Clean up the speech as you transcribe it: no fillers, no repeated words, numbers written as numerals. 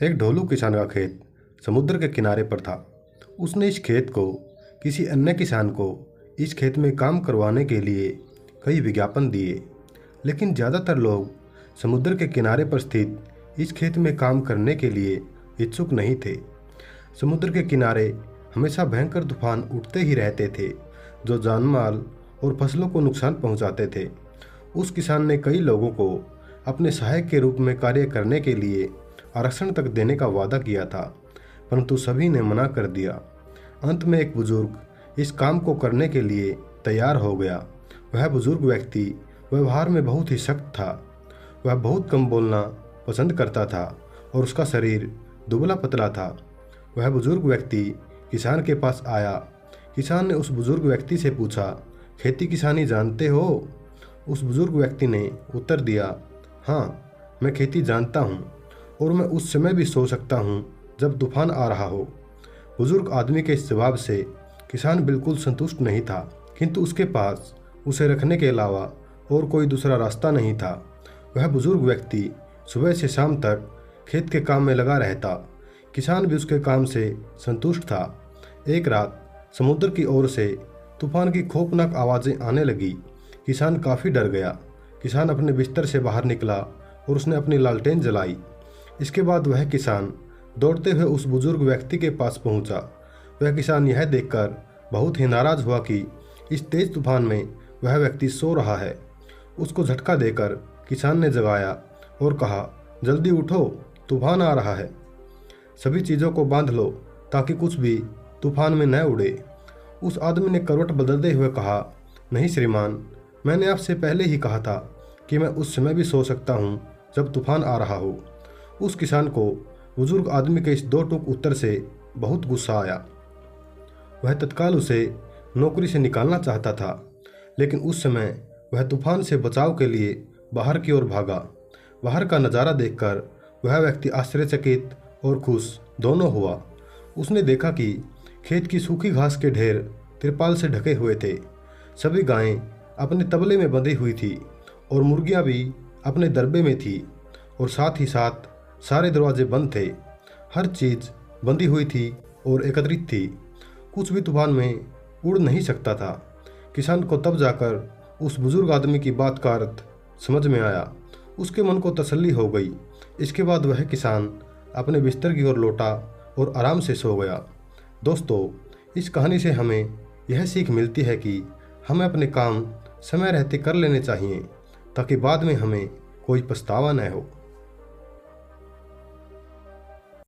एक ढोलू किसान का खेत समुद्र के किनारे पर था। उसने इस खेत को किसी अन्य किसान को इस खेत में काम करवाने के लिए कई विज्ञापन दिए, लेकिन ज़्यादातर लोग समुद्र के किनारे पर स्थित इस खेत में काम करने के लिए इच्छुक नहीं थे। समुद्र के किनारे हमेशा भयंकर तूफान उठते ही रहते थे, जो जानमाल और फसलों को नुकसान पहुंचाते थे। उस किसान ने कई लोगों को अपने सहायक के रूप में कार्य करने के लिए आरक्षण तक देने का वादा किया था, परंतु सभी ने मना कर दिया। अंत में एक बुजुर्ग इस काम को करने के लिए तैयार हो गया। वह बुजुर्ग व्यक्ति व्यवहार में बहुत ही सख्त था। वह बहुत कम बोलना पसंद करता था और उसका शरीर दुबला पतला था। वह बुजुर्ग व्यक्ति किसान के पास आया। किसान ने उस बुजुर्ग व्यक्ति से पूछा, खेती किसानी जानते हो? उस बुजुर्ग व्यक्ति ने उत्तर दिया, हाँ, मैं खेती जानता हूँ और मैं उस समय भी सो सकता हूँ जब तूफान आ रहा हो। बुजुर्ग आदमी के इस जवाब से किसान बिल्कुल संतुष्ट नहीं था, किंतु उसके पास उसे रखने के अलावा और कोई दूसरा रास्ता नहीं था। वह बुजुर्ग व्यक्ति सुबह से शाम तक खेत के काम में लगा रहता। किसान भी उसके काम से संतुष्ट था। एक रात समुद्र की ओर से तूफान की खौफनाक आवाज़ें आने लगी। किसान काफ़ी डर गया। किसान अपने बिस्तर से बाहर निकला और उसने अपनी लालटेन जलाई। इसके बाद वह किसान दौड़ते हुए उस बुजुर्ग व्यक्ति के पास पहुंचा। वह किसान यह देखकर बहुत ही नाराज हुआ कि इस तेज तूफान में वह व्यक्ति सो रहा है। उसको झटका देकर किसान ने जगाया और कहा, जल्दी उठो, तूफान आ रहा है। सभी चीज़ों को बांध लो ताकि कुछ भी तूफान में न उड़े। उस आदमी ने करवट बदलते हुए कहा, नहीं श्रीमान, मैंने आपसे पहले ही कहा था कि मैं उस समय भी सो सकता हूँ जब तूफान आ रहा हो। उस किसान को बुजुर्ग आदमी के इस दो टूक उत्तर से बहुत गुस्सा आया। वह तत्काल उसे नौकरी से निकालना चाहता था, लेकिन उस समय वह तूफान से बचाव के लिए बाहर की ओर भागा। बाहर का नज़ारा देखकर वह व्यक्ति आश्चर्यचकित और खुश दोनों हुआ। उसने देखा कि खेत की सूखी घास के ढेर तिरपाल से ढके हुए थे। सभी गायें अपने तबले में बंधी हुई थी और मुर्गियां भी अपने दरबे में थी, और साथ ही साथ सारे दरवाजे बंद थे। हर चीज़ बंधी हुई थी और एकत्रित थी। कुछ भी तूफान में उड़ नहीं सकता था। किसान को तब जाकर उस बुजुर्ग आदमी की बात का अर्थ समझ में आया। उसके मन को तसल्ली हो गई। इसके बाद वह किसान अपने बिस्तर की ओर लौटा और आराम से सो गया। दोस्तों, इस कहानी से हमें यह सीख मिलती है कि हमें अपने काम समय रहते कर लेने चाहिए, ताकि बाद में हमें कोई पछतावा न हो।